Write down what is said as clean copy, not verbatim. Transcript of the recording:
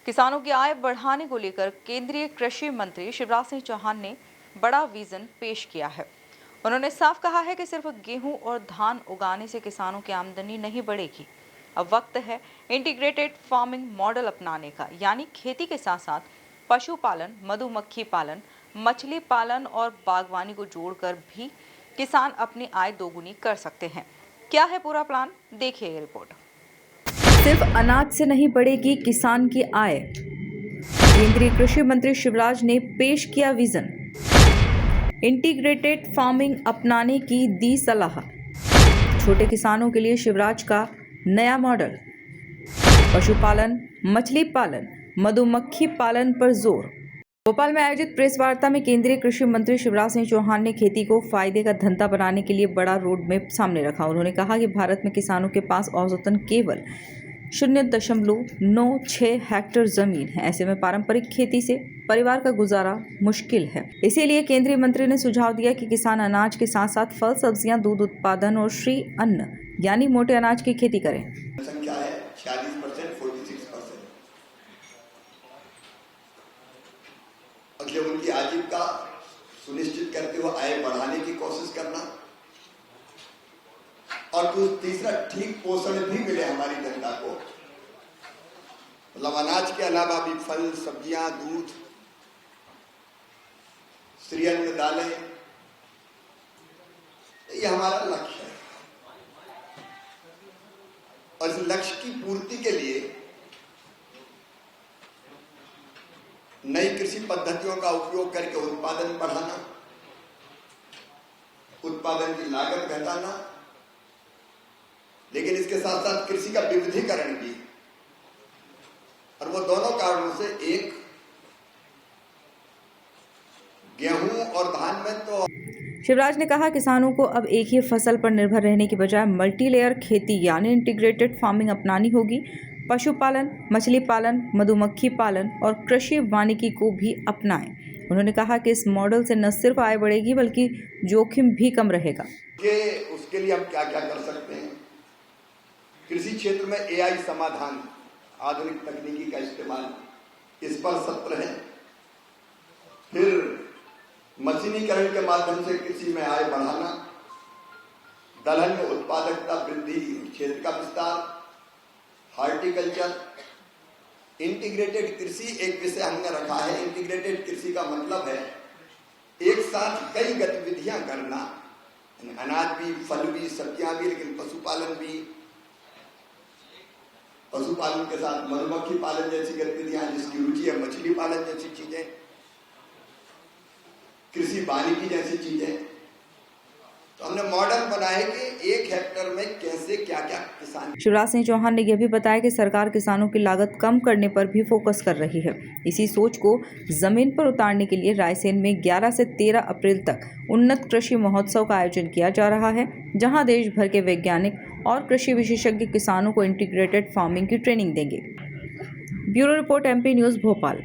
किसानों की आय बढ़ाने को लेकर केंद्रीय कृषि मंत्री शिवराज सिंह चौहान ने बड़ा विजन पेश किया है। उन्होंने साफ कहा है कि सिर्फ गेहूं और धान उगाने से किसानों की आमदनी नहीं बढ़ेगी। अब वक्त है इंटीग्रेटेड फार्मिंग मॉडल अपनाने का, यानी खेती के साथ साथ पशुपालन, मधुमक्खी पालन, मछली पालन और बागवानी को जोड़कर भी किसान अपनी आय दोगुनी कर सकते हैं। क्या है पूरा प्लान, देखिए ये रिपोर्ट। सिर्फ अनाज से नहीं बढ़ेगी किसान की आय। केंद्रीय कृषि मंत्री शिवराज ने पेश किया विजन। इंटीग्रेटेड फार्मिंग अपनाने की दी सलाह। छोटे किसानों के लिए शिवराज का नया मॉडल। पशुपालन, मछली पालन, मधुमक्खी पालन पर जोर। भोपाल में आयोजित प्रेस वार्ता में केंद्रीय कृषि मंत्री शिवराज सिंह चौहान ने खेती को फायदे का धंधा बनाने के लिए बड़ा रोड मैप सामने रखा। उन्होंने कहा कि भारत में किसानों के पास औसतन केवल 0.96 हेक्टेयर जमीन है। ऐसे में पारंपरिक खेती से परिवार का गुजारा मुश्किल है। इसीलिए केंद्रीय मंत्री ने सुझाव दिया कि किसान अनाज के साथ साथ फल, सब्जियां, दूध उत्पादन और श्री अन्न यानी मोटे अनाज की खेती करें। संख्या है 46%, 46%। मतलब उनकी आजीविका सुनिश्चित करते हुए आय बढ़ाने की कोशिश करना, और तीसरा ठीक पोषण भी मिले हमारी जनता को। मतलब अनाज के अलावा भी फल, सब्जियां, दूध, श्री अन्न, दालें, ये हमारा लक्ष्य है। और इस लक्ष्य की पूर्ति के लिए नई कृषि पद्धतियों का उपयोग करके उत्पादन बढ़ाना, उत्पादन की लागत घटाना, लेकिन इसके साथ साथ कृषि का विविधीकरण भी। और वो दोनों कारणों से, एक, गेहूं और धान में तो शिवराज ने कहा किसानों को अब एक ही फसल पर निर्भर रहने की बजाय मल्टी लेयर खेती यानी इंटीग्रेटेड फार्मिंग अपनानी होगी। पशुपालन, मछली पालन, मधुमक्खी पालन और कृषि वानिकी को भी अपनाएं। उन्होंने कहा कि इस मॉडल से न सिर्फ आय बढ़ेगी बल्कि जोखिम भी कम रहेगा। उसके लिए हम क्या क्या कर सकते हैं? कृषि क्षेत्र में AI समाधान, आधुनिक तकनीकी का इस्तेमाल, इस पर सत्र है। फिर मशीनीकरण के माध्यम से कृषि में आय बढ़ाना, दलहन में उत्पादकता वृद्धि, क्षेत्र का विस्तार, हॉर्टिकल्चर, इंटीग्रेटेड कृषि एक विषय हमने रखा है। इंटीग्रेटेड कृषि का मतलब है एक साथ कई गतिविधियां करना, अनाज भी, फल भी, सब्जियां भी, लेकिन पशुपालन भी, पशुपालन के साथ मधुमक्खी पालन जैसी गतिविधियां, जिसकी रुचि है, मछली पालन जैसी चीजें, कृषि वानिकी जैसी चीजें। तो हमने मॉडल बनाए कि 1 हेक्टेयर में कैसे क्या क्या किसान। शिवराज सिंह चौहान ने यह भी बताया कि सरकार किसानों की लागत कम करने पर भी फोकस कर रही है। इसी सोच को जमीन पर उतारने के लिए रायसेन में 11 से 13 अप्रैल तक उन्नत कृषि महोत्सव का आयोजन किया जा रहा है, जहां देश भर के वैज्ञानिक और कृषि विशेषज्ञ किसानों को इंटीग्रेटेड फार्मिंग की ट्रेनिंग देंगे। Bureau report, MP news, Bhopal.